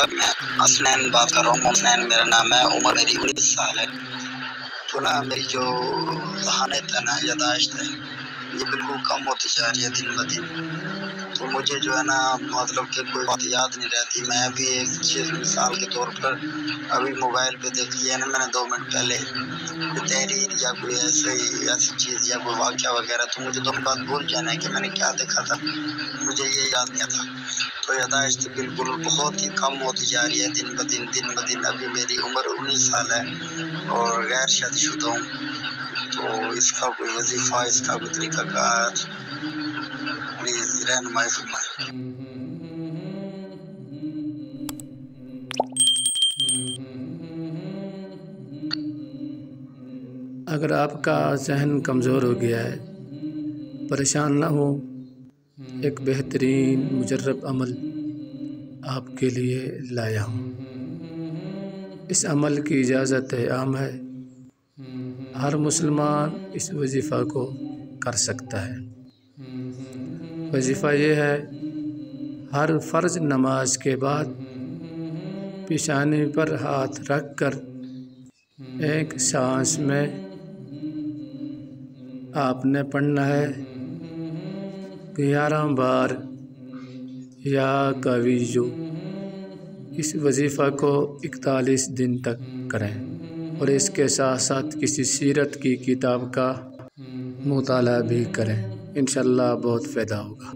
میں حسنین بات کر رہا ہوں. حسنین میرا نام ہے. عمر میری 19 سال ہے. تو نا میری جو ذہانت ہے نا، یاداشت ہے، یہ بالکل کم ہوتی جا رہی ہے دن بدن. تو مجھے جو ہے نا مطلب کہ کوئی بات یاد نہیں رہتی. میں ابھی ایک چیز مثال کے طور پر ابھی موبائل پہ دیکھ لیا نا میں نے 2 منٹ پہلے کوئی تحریر یا کوئی ایسی چیز یا کوئی واقعہ وغیرہ، تو مجھے 2 منٹ بعد بھول جانا ہے کہ میں نے کیا دیکھا تھا، مجھے یہ یاد نہیں تھا. تو یاداشت بالکل بہت ہی کم ہوتی جا رہی ہے دن بدن. ابھی میری عمر 19 سال ہے اور غیر شادی شدہ ہوں. تو اس کا کوئی وظیفہ، اس کا کوئی طریقہ کار پلیز رہنمائی فرمائیں. اگر آپ کا ذہن کمزور ہو گیا ہے، پریشان نہ ہو. ایک بہترین مجرب عمل آپ کے لیے لایا ہوں. اس عمل کی اجازت عام ہے. ہر مسلمان اس وظیفہ کو کر سکتا ہے. وظیفہ یہ ہے: ہر فرض نماز کے بعد پیشانی پر ہاتھ رکھ کر ایک سانس میں آپ نے پڑھنا ہے 11 بار یا قویو. اس وظیفہ کو 41 دن تک کریں اور اس کے ساتھ ساتھ کسی سیرت کی کتاب کا مطالعہ بھی کریں. انشاءاللہ بہت فائدہ ہوگا.